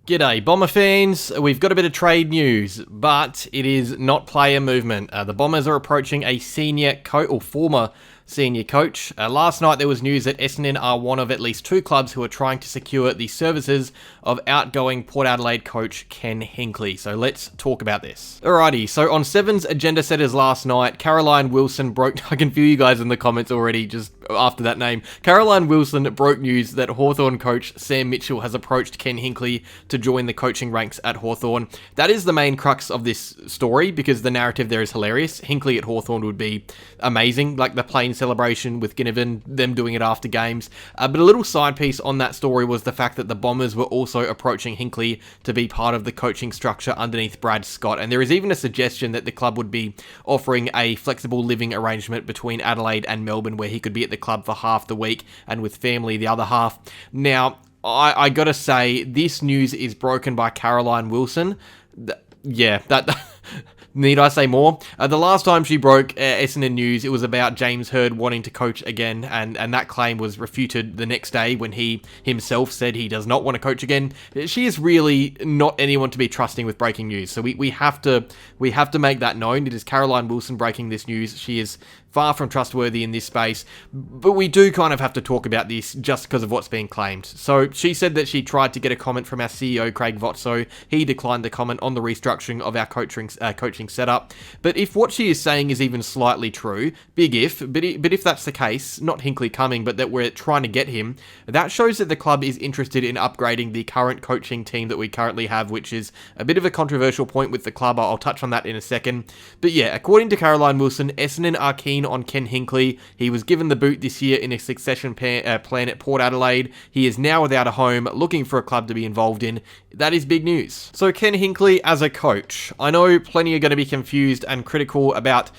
G'day Bomber fans, we've got a bit of trade news, but it is not player movement. The Bombers are approaching a senior coach, or former senior coach. Last night there was news that Essendon are one of at least two clubs who are trying to secure the services of outgoing Port Adelaide coach Ken Hinkley. So let's talk about this. Alrighty, so on Seven's agenda setters last night, Caroline Wilson broke, I can feel you guys in the comments already just after that name. Caroline Wilson broke news that Hawthorn coach Sam Mitchell has approached Ken Hinkley to join the coaching ranks at Hawthorn. That is the main crux of this story because the narrative there is hilarious. Hinkley at Hawthorn would be amazing, like the plane celebration with Ginnivan, them doing it after games. But a little side piece on that story was the fact that the Bombers were also approaching Hinkley to be part of the coaching structure underneath Brad Scott. And there is even a suggestion that the club would be offering a flexible living arrangement between Adelaide and Melbourne where he could be at the club for half the week and with family the other half. Now, I gotta say, this news is broken by Caroline Wilson. Need I say more? The last time she broke Essendon news, it was about James Hird wanting to coach again, and that claim was refuted the next day when he himself said he does not want to coach again. She is really not anyone to be trusting with breaking news, so we have to make that known. It is Caroline Wilson breaking this news. She is far from trustworthy in this space, but we do kind of have to talk about this just because of what's being claimed. So she said that she tried to get a comment from our CEO, Craig Votso. He declined the comment on the restructuring of our coaching setup. But if what she is saying is even slightly true, big if, but if that's the case, not Hinkley coming, but that we're trying to get him, that shows that the club is interested in upgrading the current coaching team that we currently have, which is a bit of a controversial point with the club. I'll touch on that in a second. But yeah, according to Caroline Wilson, Essendon are keen on Ken Hinkley. He was given the boot this year in a succession plan at Port Adelaide. He is now without a home, looking for a club to be involved in. That is big news. So Ken Hinkley as a coach. I know plenty are going to be confused and critical about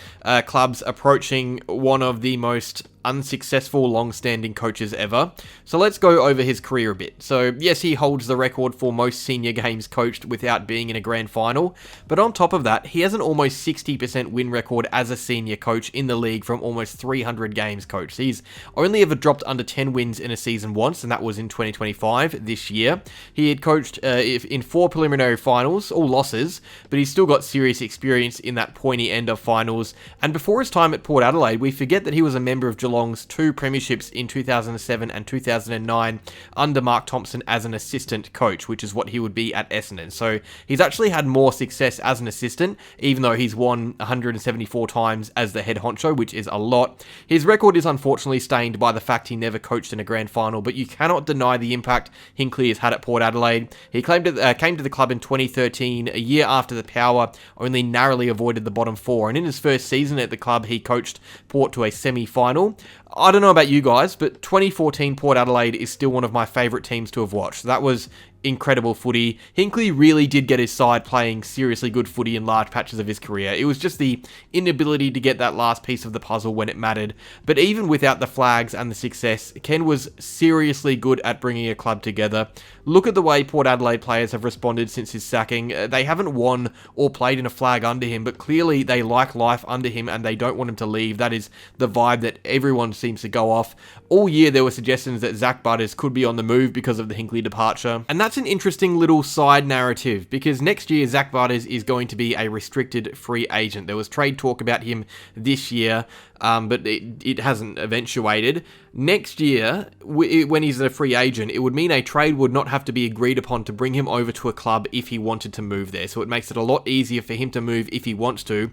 clubs approaching one of the most unsuccessful long-standing coaches ever. So let's go over his career a bit. So yes, he holds the record for most senior games coached without being in a grand final, but on top of that, he has an almost 60% win record as a senior coach in the league from almost 300 games coached. He's only ever dropped under 10 wins in a season once, and that was in 2025, this year. He had coached in 4 preliminary finals, all losses, but he's still got serious experience in that pointy end of finals. And before his time at Port Adelaide, we forget that he was a member of Geelong's 2 premierships in 2007 and 2009 under Mark Thompson as an assistant coach, which is what he would be at Essendon. So he's actually had more success as an assistant, even though he's won 174 times as the head honcho, which is a lot. His record is unfortunately stained by the fact he never coached in a grand final, but you cannot deny the impact Hinkley has had at Port Adelaide. He came to the club in 2013, a year after the Power only narrowly avoided the bottom 4, and in his first season at the club, he coached Port to a semi-final. I don't know about you guys, but 2014 Port Adelaide is still one of my favourite teams to have watched. That was incredible footy. Hinkley really did get his side playing seriously good footy in large patches of his career. It was just the inability to get that last piece of the puzzle when it mattered. But even without the flags and the success, Ken was seriously good at bringing a club together. Look at the way Port Adelaide players have responded since his sacking. They haven't won or played in a flag under him, but clearly they like life under him and they don't want him to leave. That is the vibe that everyone seems to go off. All year there were suggestions that Zach Butters could be on the move because of the Hinkley departure. And that's an interesting little side narrative because next year Zach Butters is going to be a restricted free agent. There was trade talk about him this year, but it hasn't eventuated. Next year, when he's a free agent, it would mean a trade would not have to be agreed upon to bring him over to a club if he wanted to move there. So it makes it a lot easier for him to move if he wants to.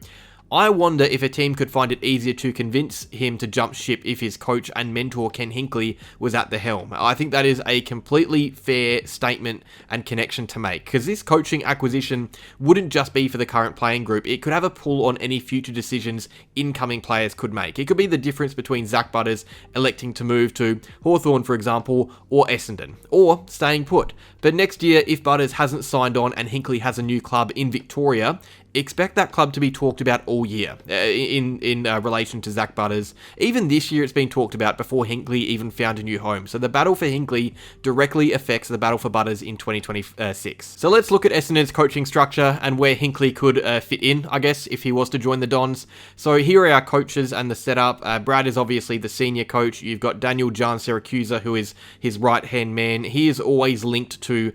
I wonder if a team could find it easier to convince him to jump ship if his coach and mentor Ken Hinkley was at the helm. I think that is a completely fair statement and connection to make, because this coaching acquisition wouldn't just be for the current playing group. It could have a pull on any future decisions incoming players could make. It could be the difference between Zach Butters electing to move to Hawthorn, for example, or Essendon, or staying put. But next year, if Butters hasn't signed on and Hinkley has a new club in Victoria, expect that club to be talked about all year in relation to Zach Butters. Even this year it's been talked about before Hinkley even found a new home. So the battle for Hinkley directly affects the battle for Butters in 2026. So let's look at Essendon's coaching structure and where Hinkley could fit in, I guess, if he was to join the Dons. So here are our coaches and the setup. Brad is obviously the senior coach. You've got Daniel John Siracusa, who is his right-hand man. He is always linked to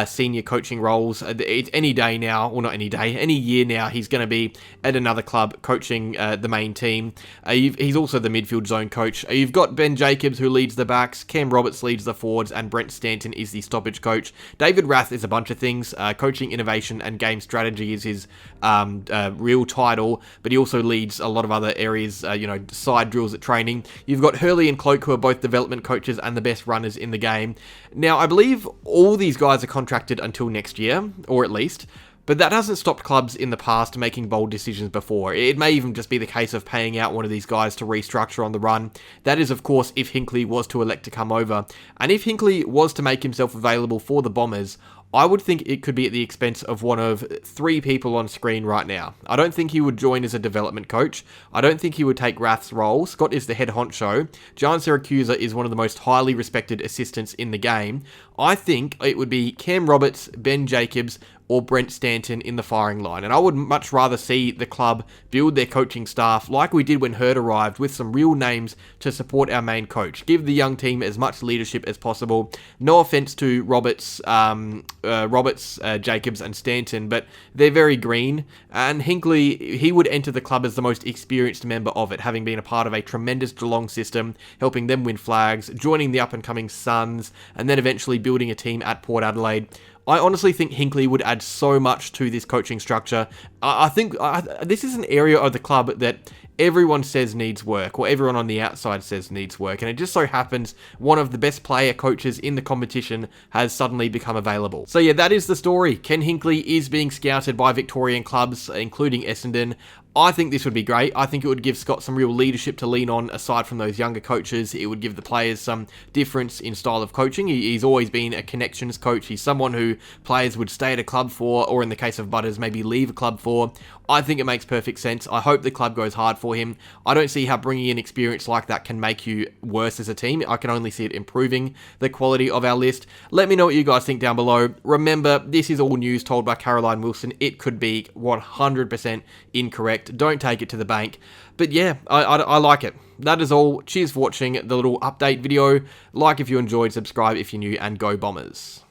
senior coaching roles. It's any day now, or not any day, any year now, he's going to be at another club coaching the main team. He's also the midfield zone coach. You've got Ben Jacobs, who leads the backs, Cam Roberts leads the forwards, and Brent Stanton is the stoppage coach. David Rath is a bunch of things. Coaching innovation and game strategy is his real title, but he also leads a lot of other areas, side drills at training. You've got Hurley and Cloak, who are both development coaches and the best runners in the game. Now, I believe all these guys are contracted until next year, or at least, but that hasn't stopped clubs in the past making bold decisions before. It may even just be the case of paying out one of these guys to restructure on the run. That is, of course, if Hinkley was to elect to come over. And if Hinkley was to make himself available for the Bombers, I would think it could be at the expense of one of 3 people on screen right now. I don't think he would join as a development coach. I don't think he would take Rath's role. Scott is the head honcho. John Siracusa is one of the most highly respected assistants in the game. I think it would be Cam Roberts, Ben Jacobs, or Brent Stanton in the firing line. And I would much rather see the club build their coaching staff like we did when Hurd arrived, with some real names to support our main coach. Give the young team as much leadership as possible. No offense to Roberts, Jacobs, and Stanton, but they're very green. And Hinkley, he would enter the club as the most experienced member of it, having been a part of a tremendous Geelong system, helping them win flags, joining the up-and-coming Suns, and then eventually building a team at Port Adelaide. I honestly think Hinkley would add so much to this coaching structure. I think this is an area of the club that everyone says needs work, or everyone on the outside says needs work, and it just so happens one of the best player coaches in the competition has suddenly become available. So yeah, that is the story. Ken Hinkley is being scouted by Victorian clubs, including Essendon. I think this would be great. I think it would give Scott some real leadership to lean on aside from those younger coaches. It would give the players some difference in style of coaching. He's always been a connections coach. He's someone who players would stay at a club for, or in the case of Butters, maybe leave a club for. I think it makes perfect sense. I hope the club goes hard for him. I don't see how bringing in experience like that can make you worse as a team. I can only see it improving the quality of our list. Let me know what you guys think down below. Remember, this is all news told by Caroline Wilson. It could be 100% incorrect. Don't take it to the bank. But yeah, I like it. That is all. Cheers for watching the little update video. Like if you enjoyed, subscribe if you're new, and go Bombers.